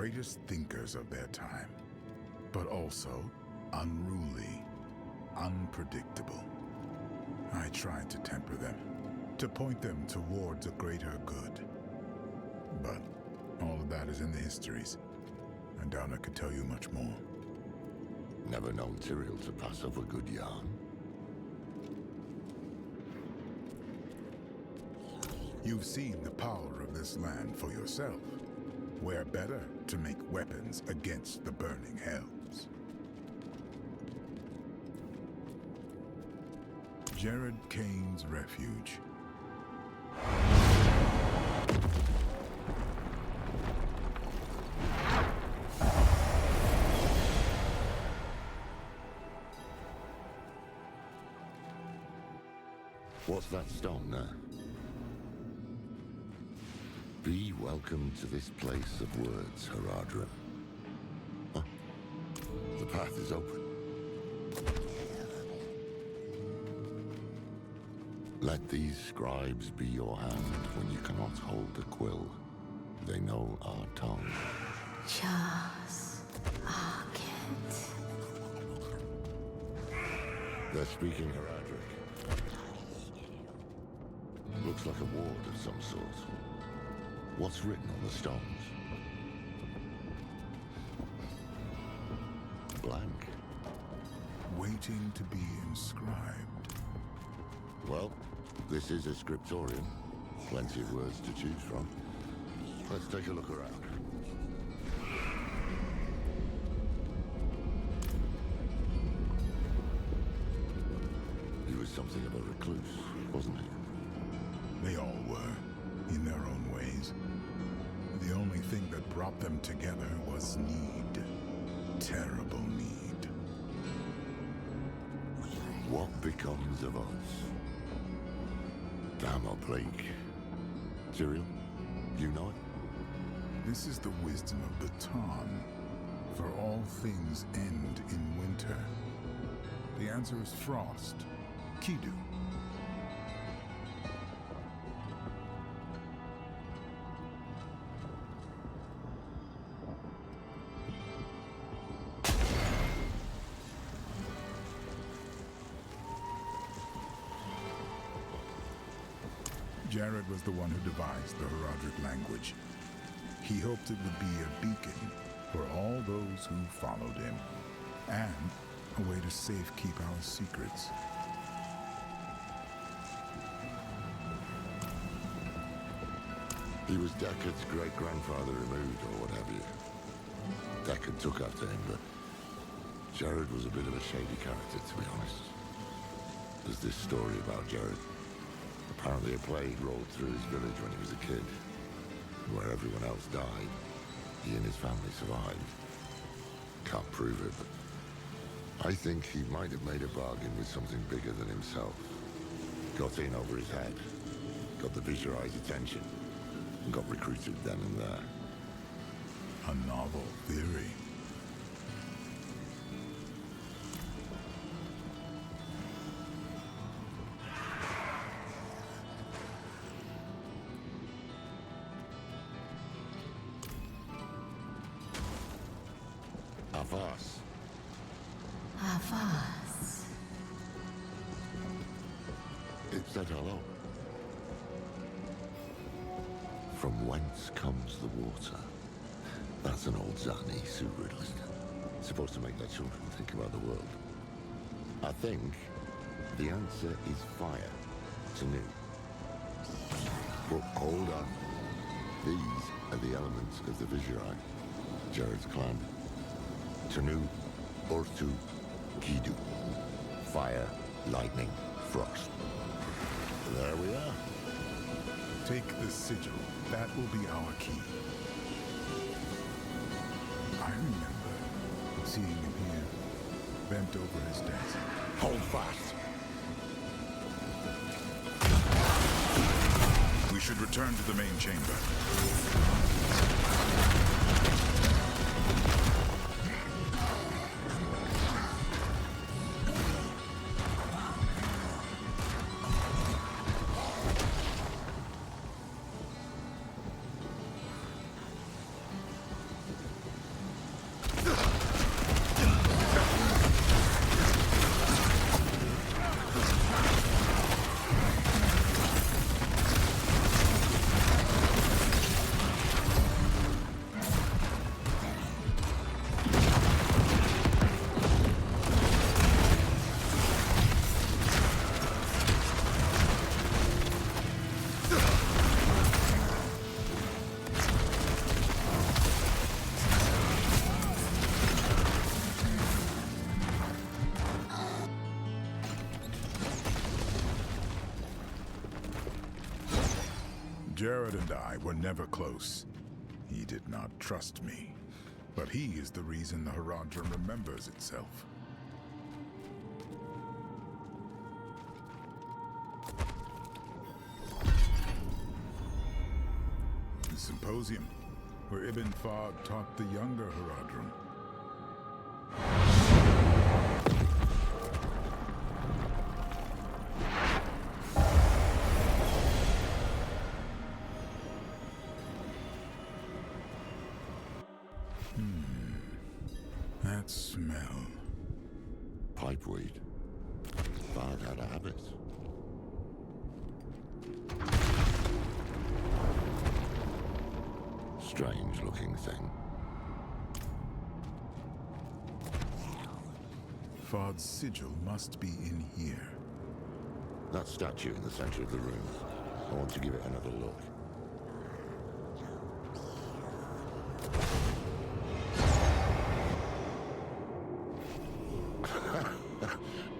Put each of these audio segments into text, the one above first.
greatest thinkers of their time, but also unruly, unpredictable. I tried to temper them, to point them towards a greater good. But all of that is in the histories. I doubt I could tell you much more. Never known Tyrael to pass up a good yarn. You've seen the power of this land for yourself. Where better to make weapons against the burning hells? Jared Kane's refuge. What's that stone there? Be welcome to this place of words, Horadrim. Oh, the path is open. Let these scribes be your hand when you cannot hold a quill. They know our tongue. Just Arket. They're speaking Horadric. Looks like a ward of some sort. What's written on the stones? Blank. Waiting to be inscribed. Well, this is a scriptorium. Plenty of words to choose from. Let's take a look around. He was something of a recluse, wasn't he? They all were, in their own ways. The only thing that brought them together was need. Terrible need. What becomes of us? Damn a plague. Tyrael, you know it? This is the wisdom of the Tarn. For all things end in winter. The answer is frost. Kidu. Jared was the one who devised the Horadric language. He hoped it would be a beacon for all those who followed him, and a way to safekeep our secrets. He was Deckard's great-grandfather removed, or what have you. Deckard took after him, but Jared was a bit of a shady character, to be honest. There's this story about Jared. Apparently a plague rolled through his village when he was a kid. Where everyone else died, he and his family survived. Can't prove it, but I think he might have made a bargain with something bigger than himself. Got in over his head, got the Viserais' attention, and got recruited then and there. A novel theory. Avars. Avars. It said hello. From whence comes the water? That's an old Zani Sioux riddle, isn't it? Supposed to make their children think about the world. I think the answer is fire. Tanu. But hold on. These are the elements of the Viserai, Jared's clan. Tanu, Ortu, Kidu. Fire, lightning, frost. There we are. Take the sigil. That will be our key. I remember seeing him here, bent over his desk. Hold fast. We should return to the main chamber. Jared and I were never close. He did not trust me. But he is the reason the Horadrim remembers itself. The symposium, where Ibn Fad taught the younger Horadrim. That smell. Pipeweed. Bard had a habit. Strange looking thing. Fad's sigil must be in here. That statue in the center of the room. I want to give it another look.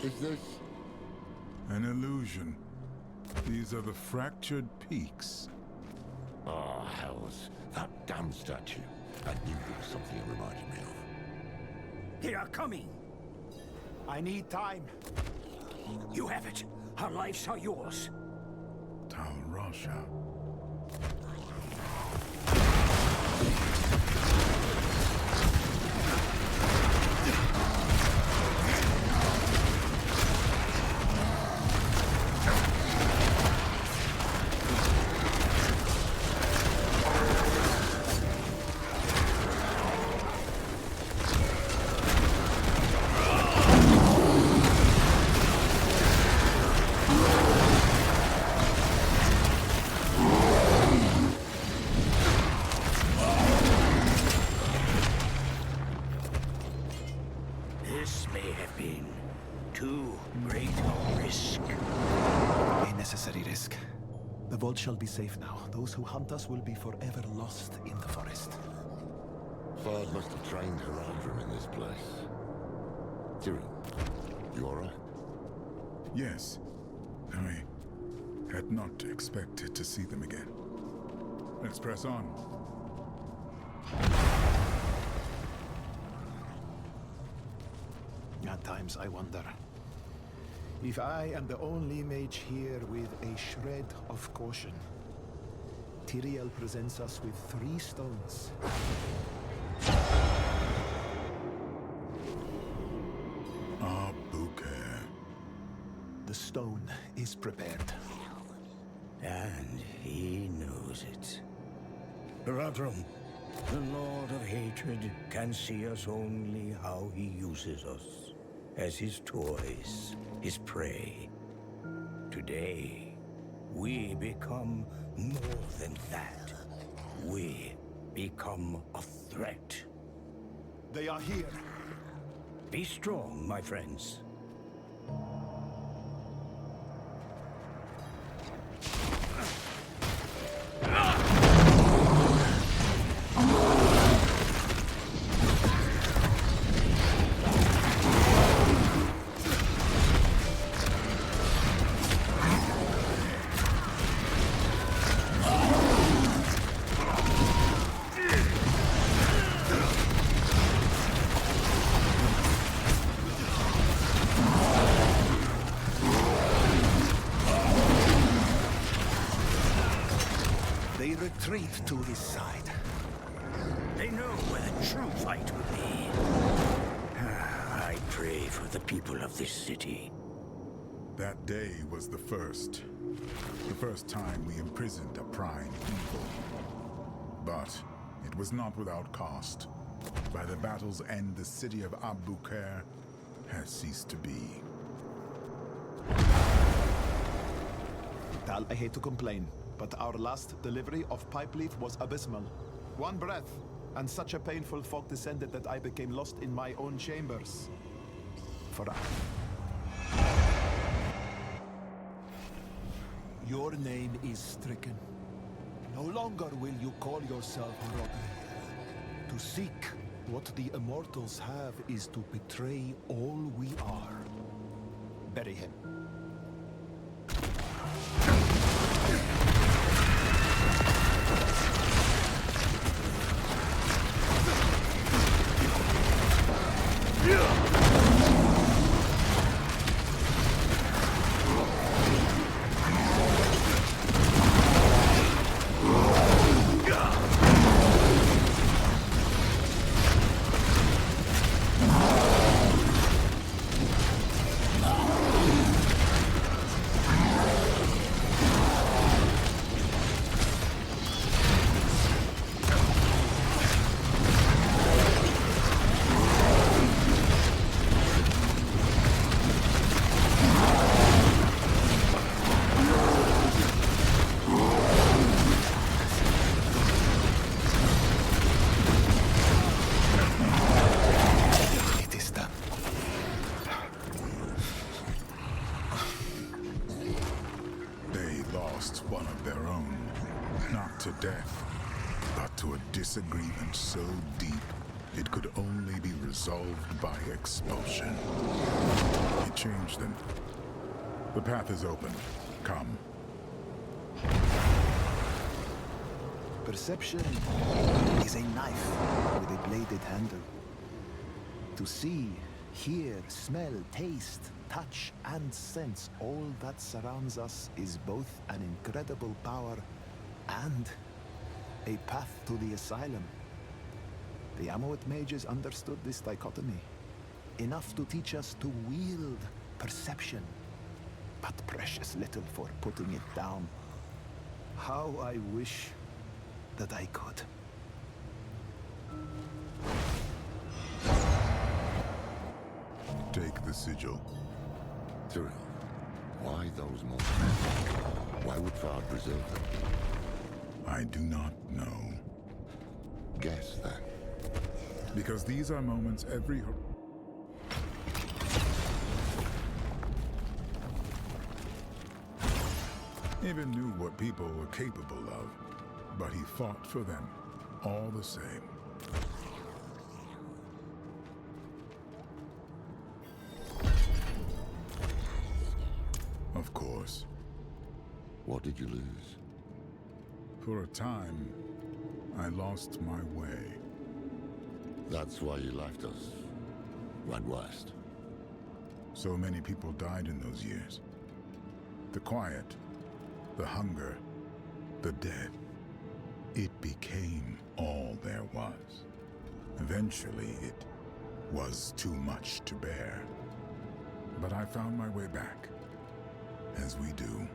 Is this? An illusion. These are the fractured peaks. Oh, hells. That damn statue. I knew there was something it reminded me of. They are coming. I need time. You have it. Our lives are yours. Tal Rasha. This may have been too great a risk. A necessary risk. The vault shall be safe now. Those who hunt us will be forever lost in the forest. Fard must have trained Horadrim in this place. Tyrion, you alright? Yes. I had not expected to see them again. Let's press on. At times I wonder if I am the only mage here with a shred of caution. Tyriel presents us with 3 stones. Bouquet. The stone is prepared. And he knows it. Horadrim, the Lord of Hatred, can see us only how he uses us. As his toys, his prey. Today, we become more than that. We become a threat. They are here. Be strong, my friends. They retreat to his side. They know where the true fight will be. I pray for the people of this city. That day was the first. The first time we imprisoned a prime evil. But it was not without cost. By the battle's end, the city of Abu-Khair has ceased to be. Tal, I hate to complain, but our last delivery of pipe leaf was abysmal. One breath, and such a painful fog descended that I became lost in my own chambers. For your name is stricken. No longer will you call yourself Horadrim. To seek what the immortals have is to betray all we are. Bury him. death, but to a disagreement so deep it could only be resolved by expulsion. It changed them. The path is open. Come. Perception is a knife with a bladed handle. To see, hear, smell, taste, touch, and sense all that surrounds us is both an incredible power and a path to the asylum. The Amoet mages understood this dichotomy, enough to teach us to wield perception, but precious little for putting it down. How I wish that I could. Take the sigil. Tyrell, why those moments? Why would Fard preserve them? I do not know. Guess then. Because these are moments even knew what people were capable of, but he fought for them all the same. Of course. What did you lose? For a time, I lost my way. That's why you left us. Went west. So many people died in those years. The quiet, the hunger, the death. It became all there was. Eventually, it was too much to bear. But I found my way back, as we do.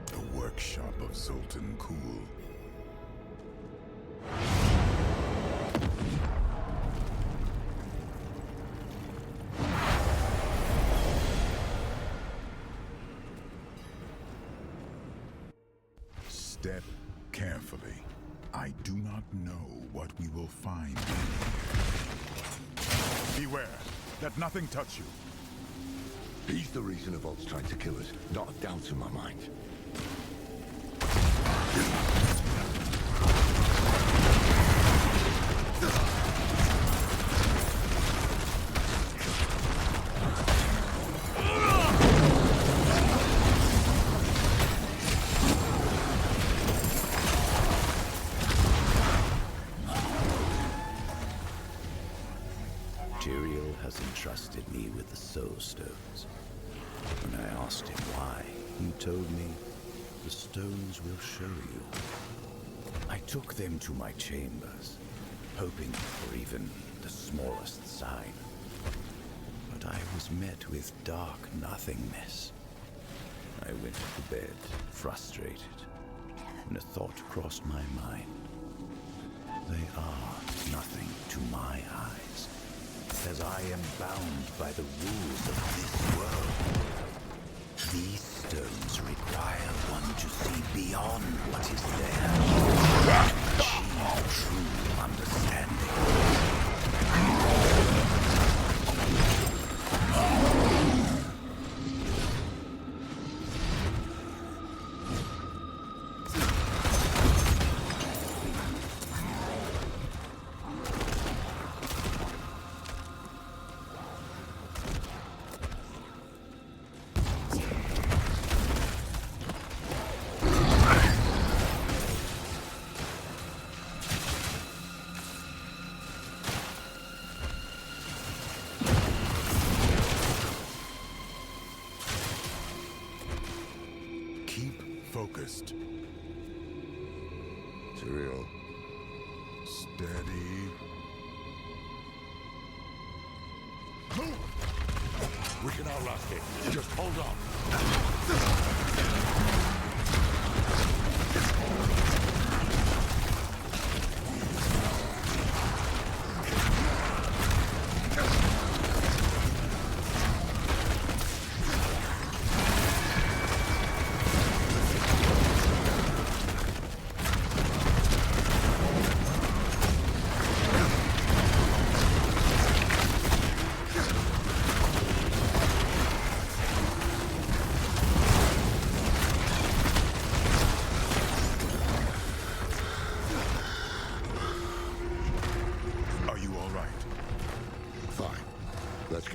The workshop of Zoltan Kuhl. Step carefully. I do not know what we will find. Beware, let nothing touch you. He's the reason Evolt's trying to kill us. Not a doubt in my mind. Tyrael has entrusted me with the Soul Stones. When I asked him why, he told me, the stones will show you. I took them to my chambers, hoping for even the smallest sign. But I was met with dark nothingness. I went to bed, frustrated, and a thought crossed my mind. They are nothing to my eyes, as I am bound by the rules of this world. These stones require one to see beyond what is there, to achieve true understanding. Focused. Tyrael. Steady. Move! We can outlast it. Just hold on.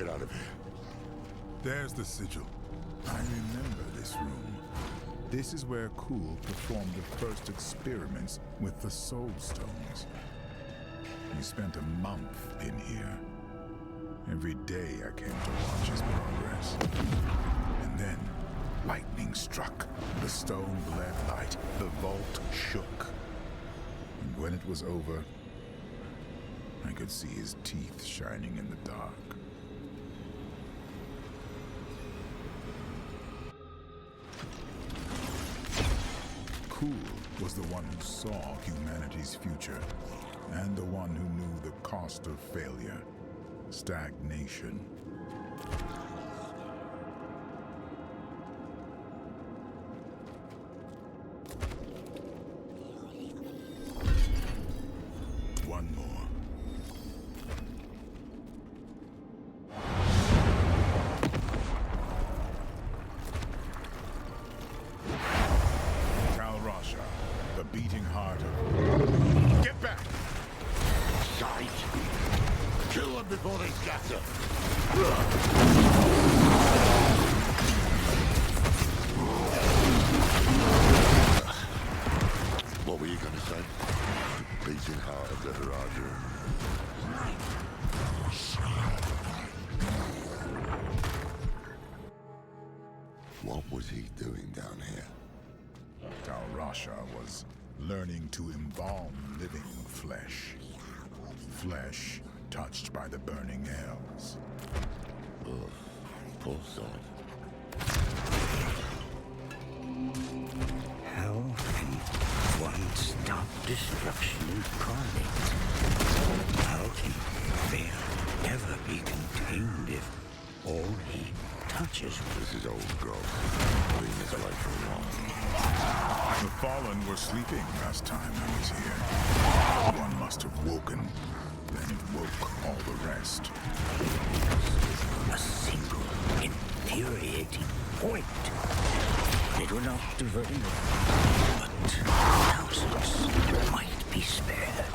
get out of here. There's the sigil. I remember this room. This is where Kuhl performed the first experiments with the Soul Stones. He spent a month in here. Every day I came to watch his progress. And then, lightning struck. The stone bled light. The vault shook. And when it was over, I could see his teeth shining in the dark. Kuhl was the one who saw humanity's future, and the one who knew the cost of failure, stagnation. One more. The beating heart of... Get back! Shite! Kill them before they scatter! What were you gonna say? Beating heart of the Horadrim. What was he doing down here? Tal Rasha was learning to embalm living flesh. Flesh touched by the burning hells. Ugh, poor soul. How can one stop destruction incarnate? How can fear ever be contained if all he touches? This is old growth. Leave us away for a while. The Fallen were sleeping last time I was here. One must have woken, then it woke all the rest. A single infuriating point. It will not divert him, but thousands might be spared.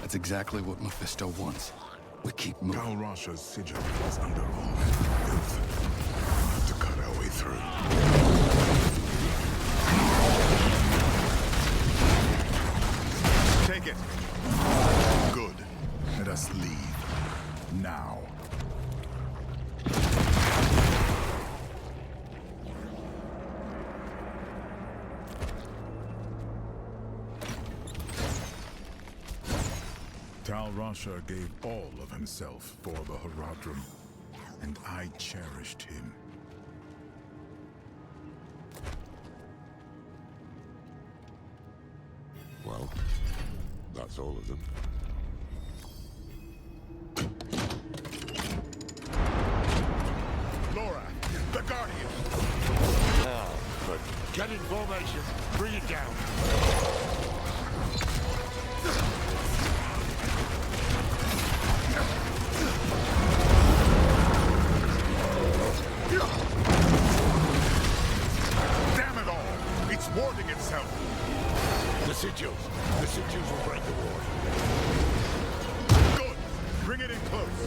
That's exactly what Mephisto wants. We keep moving. Tal Rasha's sigil is under all that filth. We'll have to cut our way through. Take it. Good. Let us leave. Now. Tal Rasha gave all of himself for the Horadrim, and I cherished him. Well, that's all of them. Laura, the Guardian! Now, but get in formation. Bring it down. Damn it all! It's warding itself! The sigils. The sigils will break the ward. Good! Bring it in close!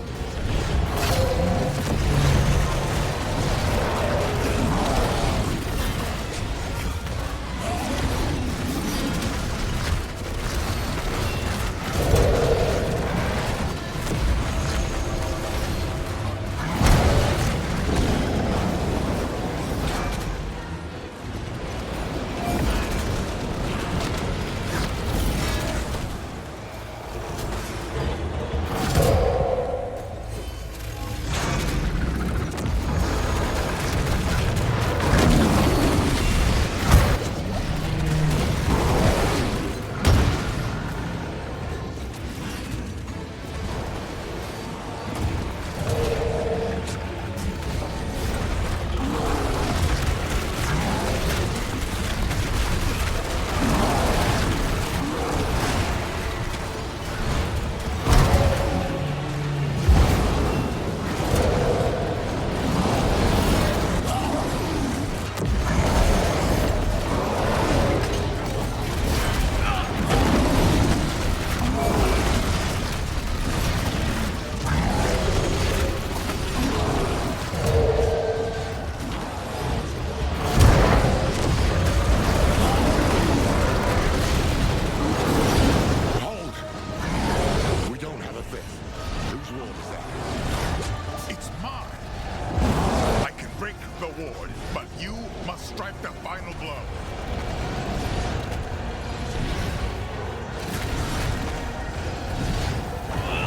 reward, but you must strike the final blow.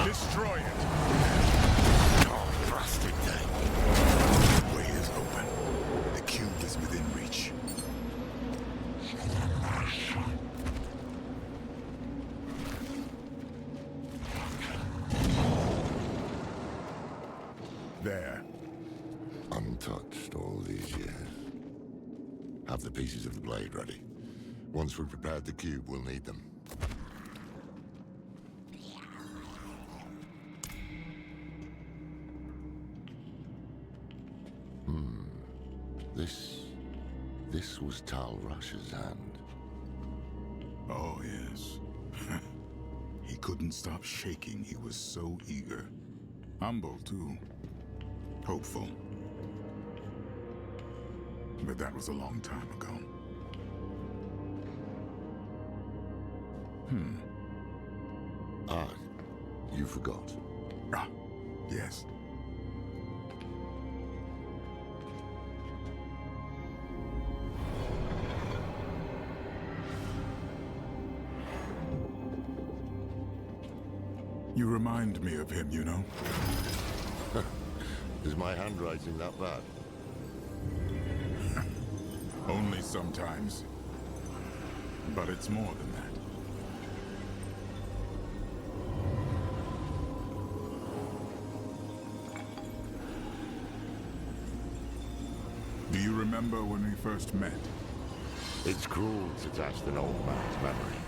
Destroy it. Oh, blasted thing. The way is open. The cube is within reach. There. Untouched all these years. Have the pieces of the blade ready. Once we've prepared the cube, we'll need them. This was Tal Rush's hand. Oh, yes. He couldn't stop shaking. He was so eager. Humble, too. Hopeful. But that was a long time ago. Ah, you forgot. Ah, yes. You remind me of him, you know? Is my handwriting that bad? Only sometimes. But it's more than that. Do you remember when we first met? It's cruel to test an old man's memory.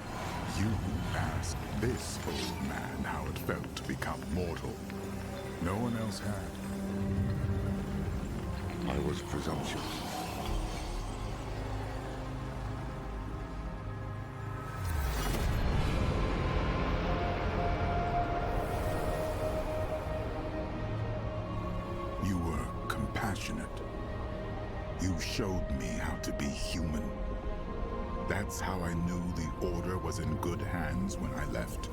You asked this old man how it felt to become mortal. No one else had. I was presumptuous. You were compassionate. You showed me how to be human. That's how I knew the Order was in good hands when I left.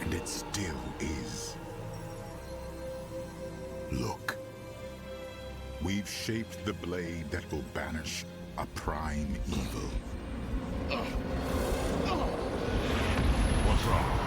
And it still is. Look. We've shaped the blade that will banish a prime evil. What's wrong?